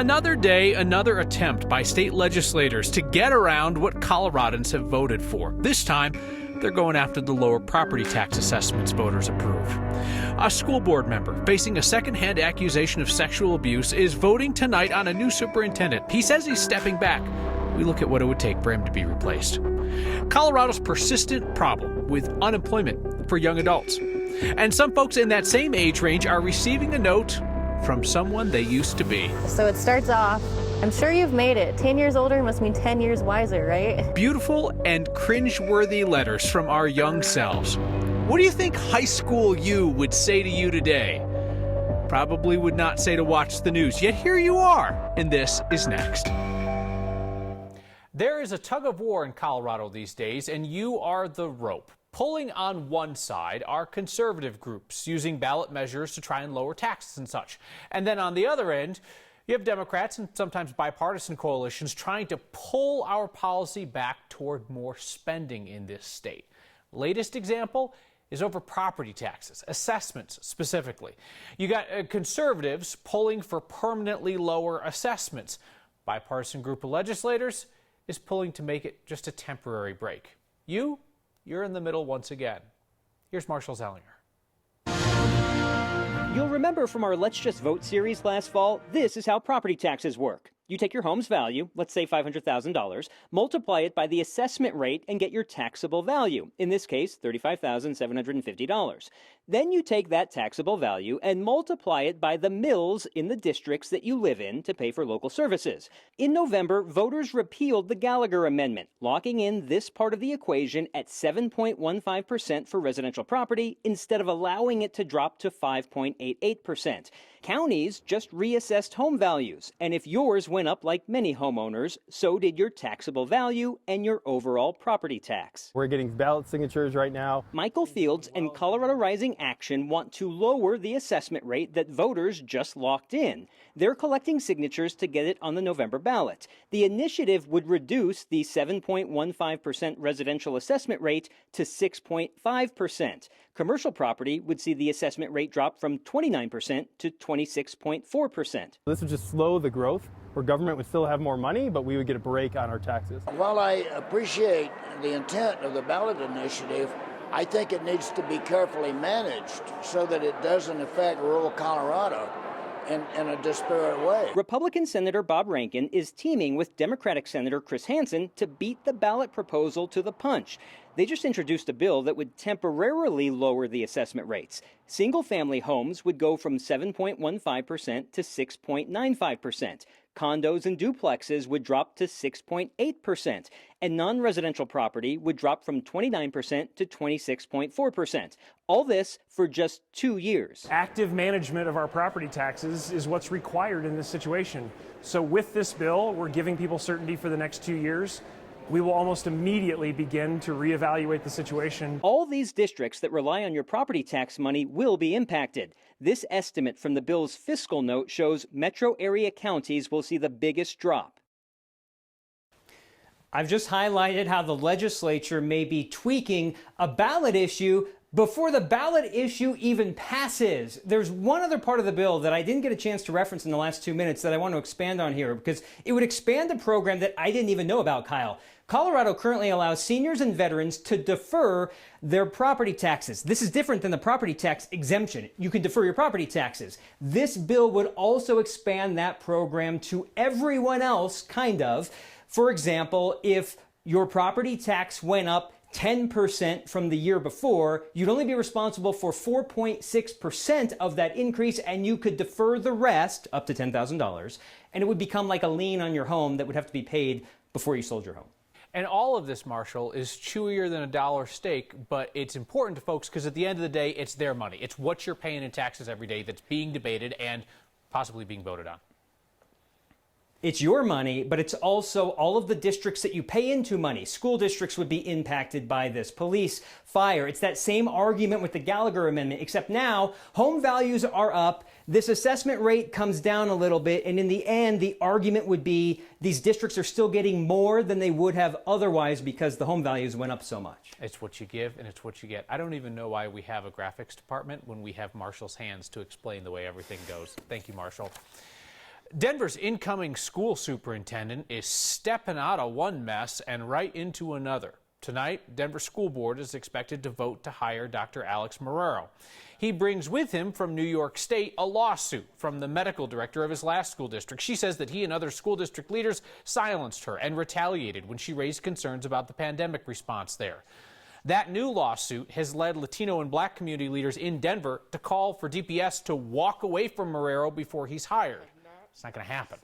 Another day, another attempt by state legislators to get around what Coloradans have voted for. This time, they're going after the lower property tax assessments voters approved. A school board member facing a secondhand accusation of sexual abuse is voting tonight on a new superintendent. He says he's stepping back. We look at what it would take for him to be replaced. Colorado's persistent problem with unemployment for young adults. And some folks in that same age range are receiving a note from someone they used to be. So it starts off, I'm sure you've made it. 10 years older must mean 10 years wiser, right? Beautiful and cringe-worthy letters from our young selves. What do you think high school you would say to you today? Probably would not say to watch the news, yet here you are, and this is next. There is a tug of war in Colorado these days, and you are the rope. Pulling on one side are conservative groups using ballot measures to try and lower taxes and such. And then on the other end, you have Democrats and sometimes bipartisan coalitions trying to pull our policy back toward more spending in this state. Latest example is over property taxes, assessments specifically. You got conservatives pulling for permanently lower assessments. Bipartisan group of legislators is pulling to make it just a temporary break. You're in the middle once again. Here's Marshall Zellinger. You'll remember from our Let's Just Vote series last fall, this is how property taxes work. You take your home's value, let's say $500,000, multiply it by the assessment rate and get your taxable value, in this case, $35,750. Then you take that taxable value and multiply it by the mills in the districts that you live in to pay for local services. In November, voters repealed the Gallagher Amendment, locking in this part of the equation at 7.15% for residential property instead of allowing it to drop to 5.88%. Counties just reassessed home values, and if yours went up like many homeowners, so did your taxable value and your overall property tax. We're getting ballot signatures right now. Michael Fields and Colorado Rising Action want to lower the assessment rate that voters just locked in. They're collecting signatures to get it on the November ballot. The initiative would reduce the 7.15% residential assessment rate to 6.5%. Commercial property would see the assessment rate drop from 29% to 26.4%. This would just slow the growth, where government would still have more money, but we would get a break on our taxes. While I appreciate the intent of the ballot initiative, I think it needs to be carefully managed so that it doesn't affect rural Colorado in a disparate way. Republican Senator Bob Rankin is teaming with Democratic Senator Chris Hansen to beat the ballot proposal to the punch. They just introduced a bill that would temporarily lower the assessment rates. Single-family homes would go from 7.15% to 6.95%. Condos and duplexes would drop to 6.8%, and non-residential property would drop from 29% to 26.4%. All this for just 2 years. Active management of our property taxes is what's required in this situation. So with this bill, we're giving people certainty for the next 2 years. We will almost immediately begin to reevaluate the situation. All these districts that rely on your property tax money will be impacted. This estimate from the bill's fiscal note shows metro area counties will see the biggest drop. I've just highlighted how the legislature may be tweaking a ballot issue before the ballot issue even passes. There's one other part of the bill that I didn't get a chance to reference in the last 2 minutes that I want to expand on here because it would expand a program that I didn't even know about, Kyle. Colorado currently allows seniors and veterans to defer their property taxes. This is different than the property tax exemption. You can defer your property taxes. This bill would also expand that program to everyone else, kind of. For example, if your property tax went up 10% from the year before, you'd only be responsible for 4.6% of that increase, and you could defer the rest, up to $10,000, and it would become like a lien on your home that would have to be paid before you sold your home. And all of this, Marshall, is chewier than a dollar steak, but it's important to folks because at the end of the day, it's their money. It's what you're paying in taxes every day that's being debated and possibly being voted on. It's your money, but it's also all of the districts that you pay into money. School districts would be impacted by this. Police, fire. It's that same argument with the Gallagher Amendment, except now home values are up. This assessment rate comes down a little bit. And in the end, the argument would be these districts are still getting more than they would have otherwise because the home values went up so much. It's what you give and it's what you get. I don't even know why we have a graphics department when we have Marshall's hands to explain the way everything goes. Thank you, Marshall. Denver's incoming school superintendent is stepping out of one mess and right into another. Tonight, Denver School Board is expected to vote to hire Dr. Alex Marrero. He brings with him from New York State a lawsuit from the medical director of his last school district. She says that he and other school district leaders silenced her and retaliated when she raised concerns about the pandemic response there. That new lawsuit has led Latino and Black community leaders in Denver to call for DPS to walk away from Marrero before he's hired. It's not going to happen.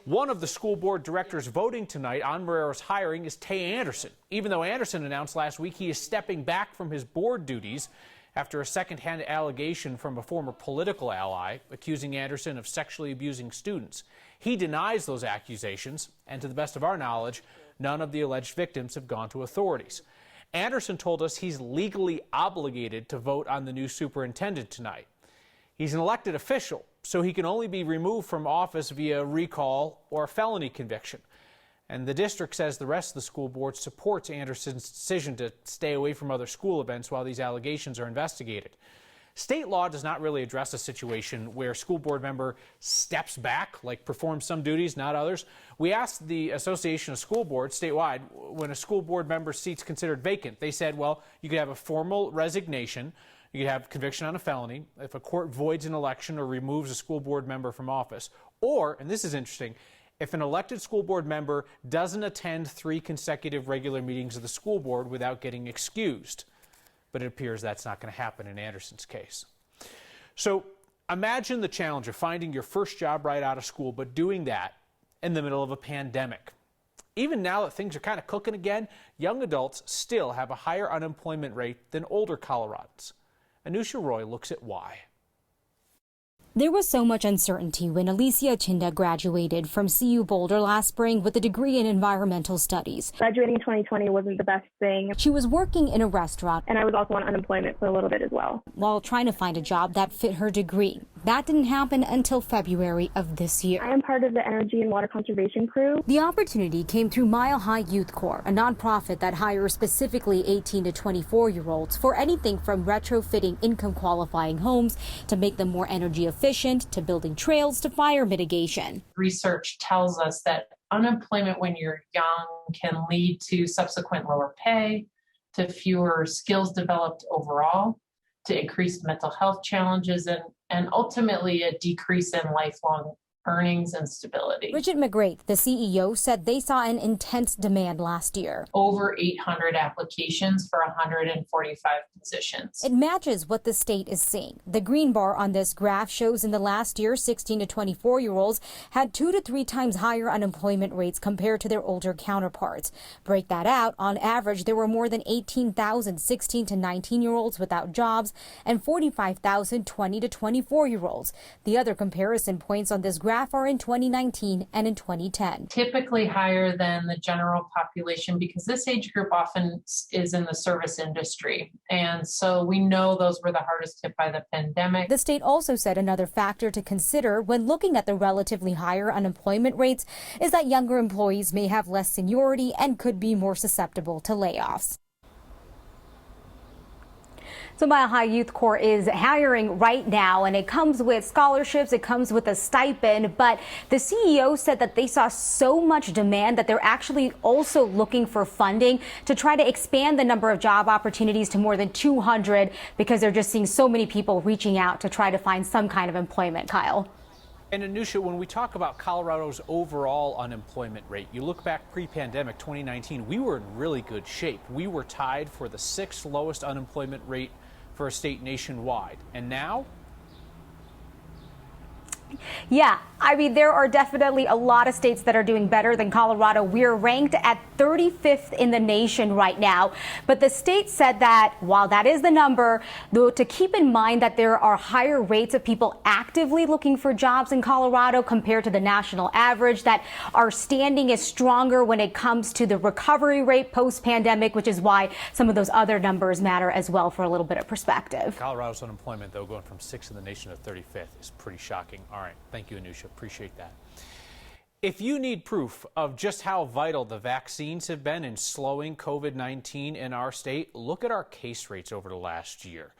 One of the school board directors voting tonight on Marrero's hiring is Tay Anderson, even though Anderson announced last week he is stepping back from his board duties after a secondhand allegation from a former political ally accusing Anderson of sexually abusing students. He denies those accusations, and to the best of our knowledge, none of the alleged victims have gone to authorities. Anderson told us he's legally obligated to vote on the new superintendent tonight. He's an elected official, so he can only be removed from office via recall or a felony conviction. And the district says the rest of the school board supports Anderson's decision to stay away from other school events while these allegations are investigated. State law does not really address a situation where a school board member steps back, like performs some duties, not others. We asked the Association of School Boards statewide when a school board member's seat's considered vacant. They said, well, you could have a formal resignation. You could have conviction on a felony if a court voids an election or removes a school board member from office. Or, and this is interesting, if an elected school board member doesn't attend 3 consecutive regular meetings of the school board without getting excused. But it appears that's not going to happen in Anderson's case. So imagine the challenge of finding your first job right out of school, but doing that in the middle of a pandemic. Even now that things are kind of cooking again, young adults still have a higher unemployment rate than older Coloradans. Anusha Roy looks at why. There was so much uncertainty when Alicia Chinda graduated from CU Boulder last spring with a degree in environmental studies. Graduating in 2020 wasn't the best thing. She was working in a restaurant, And I was also on unemployment for a little bit as well. while trying to find a job that fit her degree. That didn't happen until February of this year. I am part of the energy and water conservation crew. The opportunity came through Mile High Youth Corps, a nonprofit that hires specifically 18 to 24-year-olds for anything from retrofitting income qualifying homes to make them more energy efficient, to building trails to fire mitigation. Research tells us that unemployment when you're young can lead to subsequent lower pay, to fewer skills developed overall, to increased mental health challenges, and ultimately a decrease in lifelong earnings and stability. Bridget McGrath, the CEO, said they saw an intense demand last year. Over 800 applications for 145 positions. It matches what the state is seeing. The green bar on this graph shows in the last year, 16 to 24-year-olds had 2 to 3 times higher unemployment rates compared to their older counterparts. Break that out, on average, there were more than 18,000 16 to 19-year-olds without jobs and 45,000 20 to 24-year-olds. The other comparison points on this graph are in 2019 and in 2010. Typically higher than the general population because this age group often is in the service industry. And so we know those were the hardest hit by the pandemic. The state also said another factor to consider when looking at the relatively higher unemployment rates is that younger employees may have less seniority and could be more susceptible to layoffs. So Mile High Youth Corps is hiring right now, and it comes with scholarships, it comes with a stipend, but the CEO said that they saw so much demand that they're actually also looking for funding to try to expand the number of job opportunities to more than 200 because they're just seeing so many people reaching out to try to find some kind of employment, Kyle. And Anusha, when we talk about Colorado's overall unemployment rate, you look back pre-pandemic 2019, we were in really good shape. We were tied for the 6th lowest unemployment rate for a state nationwide. And now? Yeah, I mean, there are definitely a lot of states that are doing better than Colorado. We're ranked at 35th in the nation right now. But the state said that while that is the number, though, to keep in mind that there are higher rates of people actively looking for jobs in Colorado compared to the national average, that our standing is stronger when it comes to the recovery rate post-pandemic, which is why some of those other numbers matter as well for a little bit of perspective. Colorado's unemployment, though, going from 6th in the nation to 35th is pretty shocking. All right. Thank you, Anusha. Appreciate that. If you need proof of just how vital the vaccines have been in slowing COVID-19 in our state, look at our case rates over the last year.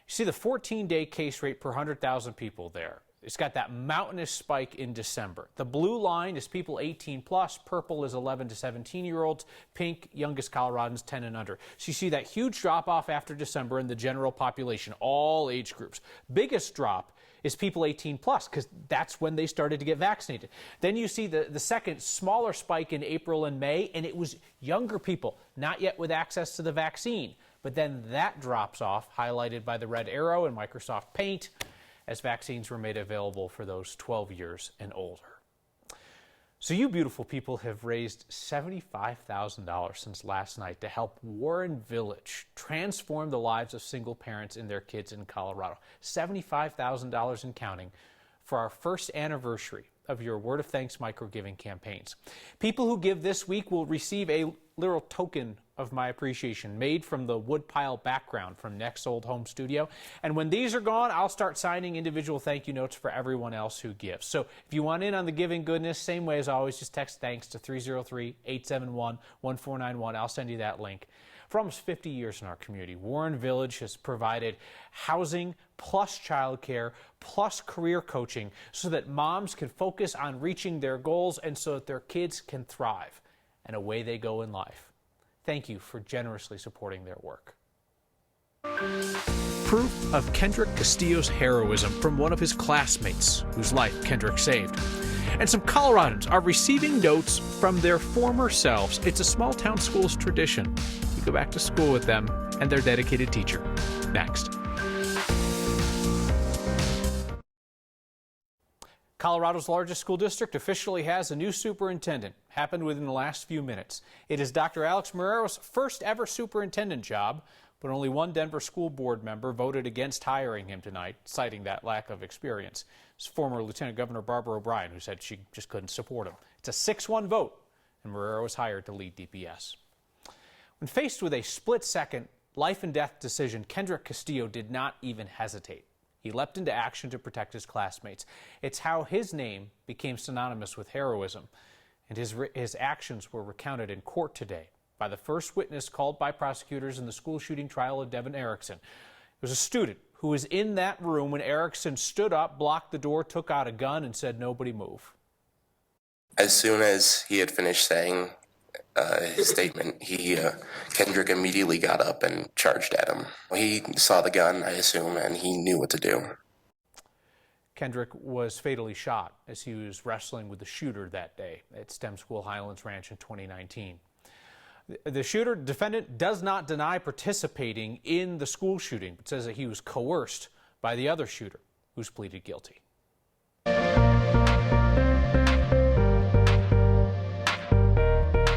You see the 14-day case rate per 100,000 people there. It's got that mountainous spike in December. The blue line is people 18 plus, purple is 11 to 17-year-olds, pink, youngest Coloradans 10 and under. So you see that huge drop off after December in the general population, all age groups. Biggest drop is people 18 plus, because that's when they started to get vaccinated. Then you see the second smaller spike in April and May, and it was younger people, not yet with access to the vaccine. But then that drops off, highlighted by the red arrow in Microsoft Paint, as vaccines were made available for those 12 years and older. So you beautiful people have raised $75,000 since last night to help Warren Village transform the lives of single parents and their kids in Colorado. $75,000 and counting for our first anniversary of your Word of Thanks micro-giving campaigns. People who give this week will receive a little token of my appreciation made from the woodpile background from Next Old Home Studio. And when these are gone, I'll start signing individual thank you notes for everyone else who gives. So if you want in on the giving goodness, same way as always, just text thanks to 303-871-1491. I'll send you that link. For almost 50 years in our community, Warren Village has provided housing plus childcare plus career coaching so that moms can focus on reaching their goals and so that their kids can thrive. And away they go in life. Thank you for generously supporting their work. Proof of Kendrick Castillo's heroism from one of his classmates, whose life Kendrick saved. And some Coloradans are receiving notes from their former selves. It's a small town school's tradition. You go back to school with them and their dedicated teacher. Next. Colorado's largest school district officially has a new superintendent. Happened within the last few minutes. It is Dr. Alex Marrero's first ever superintendent job, but only one Denver school board member voted against hiring him tonight, citing that lack of experience. It's former Lieutenant Governor Barbara O'Brien, who said she just couldn't support him. It's a 6-1 vote, and Marrero was hired to lead DPS. When faced with a split-second life-and-death decision, Kendrick Castillo did not even hesitate. He leapt into action to protect his classmates. It's how his name became synonymous with heroism, and his actions were recounted in court today by the first witness called by prosecutors in the school shooting trial of Devin Erickson. It was a student who was in that room when Erickson stood up, blocked the door, took out a gun, and said, "Nobody move." As soon as he had finished saying his statement, Kendrick immediately got up and charged at him. He saw the gun, I assume, and he knew what to do. Kendrick was fatally shot as he was wrestling with the shooter that day at STEM School Highlands Ranch in 2019. The shooter defendant does not deny participating in the school shooting, but says that he was coerced by the other shooter, who's pleaded guilty.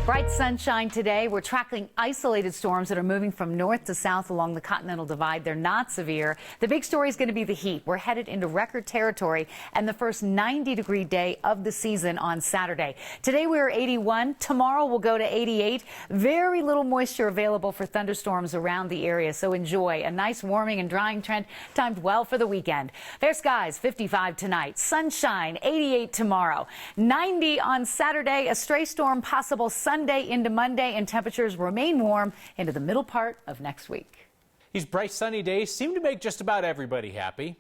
Bright sunshine today. We're tracking isolated storms that are moving from north to south along the Continental Divide. They're not severe. The big story is going to be the heat. We're headed into record territory and the first 90-degree day of the season on Saturday. Today we are 81. Tomorrow we'll go to 88. Very little moisture available for thunderstorms around the area, so enjoy a nice warming and drying trend timed well for the weekend. Fair skies, 55 tonight. Sunshine, 88 tomorrow. 90 on Saturday. A stray storm possible Sunday into Monday, and temperatures remain warm into the middle part of next week. These bright sunny days seem to make just about everybody happy,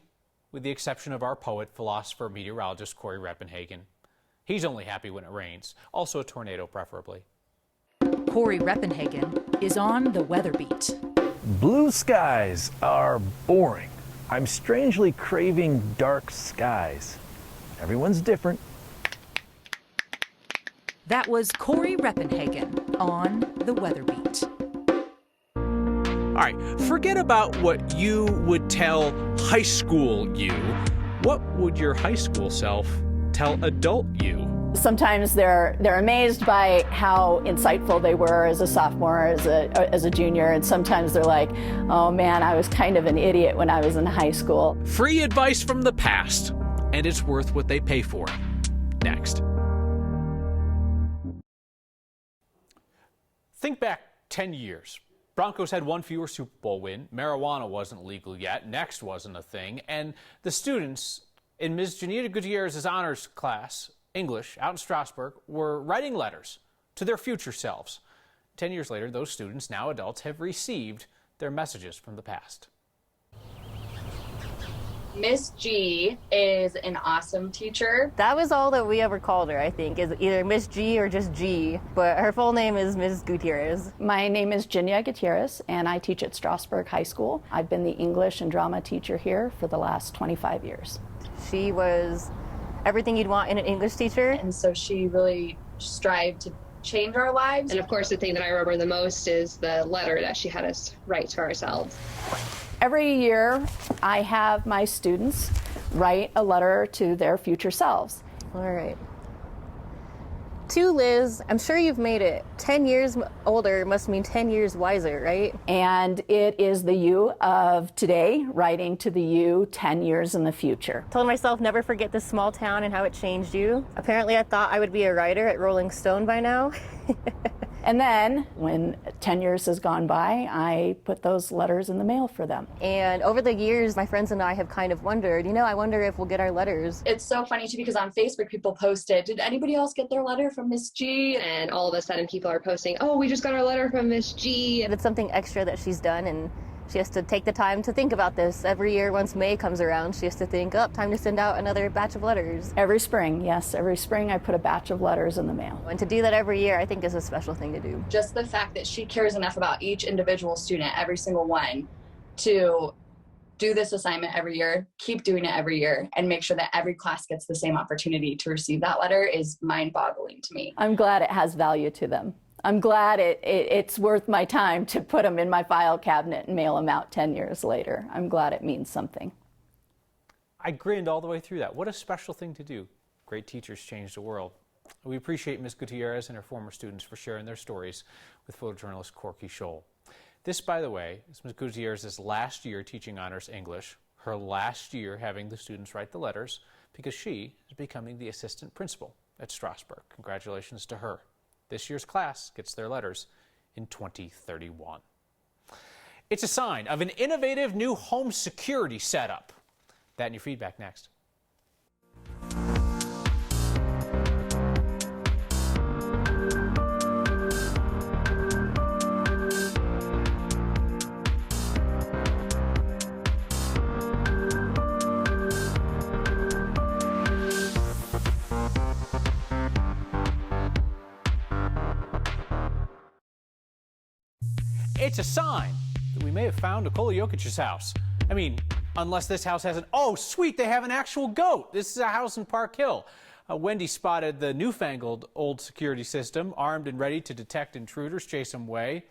with the exception of our poet, philosopher, meteorologist, Corey Reppenhagen. He's only happy when it rains, also a tornado preferably. Corey Reppenhagen is on the weather beat. Blue skies are boring. I'm strangely craving dark skies. Everyone's different. That was Corey Reppenhagen on the weather beat. All right, forget about what you would tell high school you. What would your high school self tell adult you? Sometimes they're amazed by how insightful they were as a sophomore, as a junior, and sometimes they're like, "Oh man, I was kind of an idiot when I was in high school." Free advice from the past, and it's worth what they pay for. Next. Think back 10 years. Broncos had one fewer Super Bowl win. Marijuana wasn't legal yet. Next wasn't a thing. And the students in Ms. Janita Gutierrez's honors class, English, out in Strasburg, were writing letters to their future selves. 10 years later, those students, now adults, have received their messages from the past. Miss G is an awesome teacher. That was all that we ever called her, I think, is either Miss G or just G, but her full name is Ms. Gutierrez. My name is Jinya Gutierrez, and I teach at Strasburg High School. I've been the English and drama teacher here for the last 25 years. She was everything you'd want in an English teacher. And so she really strived to change our lives. And of course, the thing that I remember the most is the letter that she had us write to ourselves. Every year, I have my students write a letter to their future selves. All right. To Liz, I'm sure you've made it. 10 years older must mean 10 years wiser, right? And it is the you of today writing to the you 10 years in the future. Told myself never forget this small town and how it changed you. Apparently I thought I would be a writer at Rolling Stone by now. And then, when 10 years has gone by, I put those letters in the mail for them. And over the years, my friends and I have kind of wondered, I wonder if we'll get our letters. It's so funny too, because on Facebook, people posted, did anybody else get their letter from Miss G? And all of a sudden, people are posting, oh, we just got our letter from Miss G. And it's something extra that she's done, and she has to take the time to think about this. Every year, once May comes around, she has to think, time to send out another batch of letters. Every spring, yes, every spring I put a batch of letters in the mail. And to do that every year, I think is a special thing to do. Just the fact that she cares enough about each individual student, every single one, to do this assignment every year, keep doing it every year, and make sure that every class gets the same opportunity to receive that letter is mind-boggling to me. I'm glad it has value to them. I'm glad it's worth my time to put them in my file cabinet and mail them out 10 years later. I'm glad it means something. I grinned all the way through that. What a special thing to do. Great teachers change the world. We appreciate Ms. Gutierrez and her former students for sharing their stories with photojournalist Corky Scholl. This, by the way, is Ms. Gutierrez's last year teaching honors English, her last year having the students write the letters, because she is becoming the assistant principal at Strasburg. Congratulations to her. This year's class gets their letters in 2031. It's a sign of an innovative new home security setup. That and your feedback next. It's a sign that we may have found Nikola Jokic's house. I mean, unless this house has oh, sweet, they have an actual goat. This is a house in Park Hill. Wendy spotted the newfangled old security system, armed and ready to detect intruders, chase them away.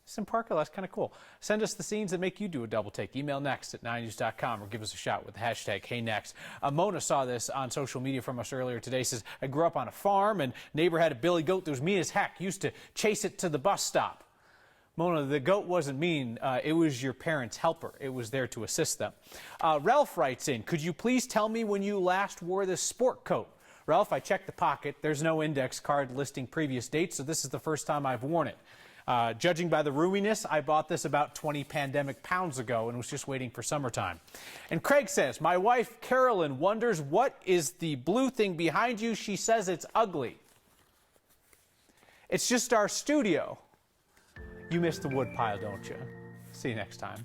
It's in Park Hill. That's kind of cool. Send us the scenes that make you do a double take. Email next at 9news.com or give us a shout with the hashtag HeyNext. Mona saw this on social media from us earlier today. Says, I grew up on a farm and neighbor had a billy goat that was mean as heck. Used to chase it to the bus stop. Mona, the goat wasn't mean. It was your parents' helper. It was there to assist them. Ralph writes in, could you please tell me when you last wore this sport coat? Ralph, I checked the pocket. There's no index card listing previous dates, so this is the first time I've worn it. Judging by the roominess, I bought this about 20 pandemic pounds ago and was just waiting for summertime. And Craig says, my wife Carolyn wonders what is the blue thing behind you. She says it's ugly. It's just our studio. You miss the wood pile, don't you? See you next time.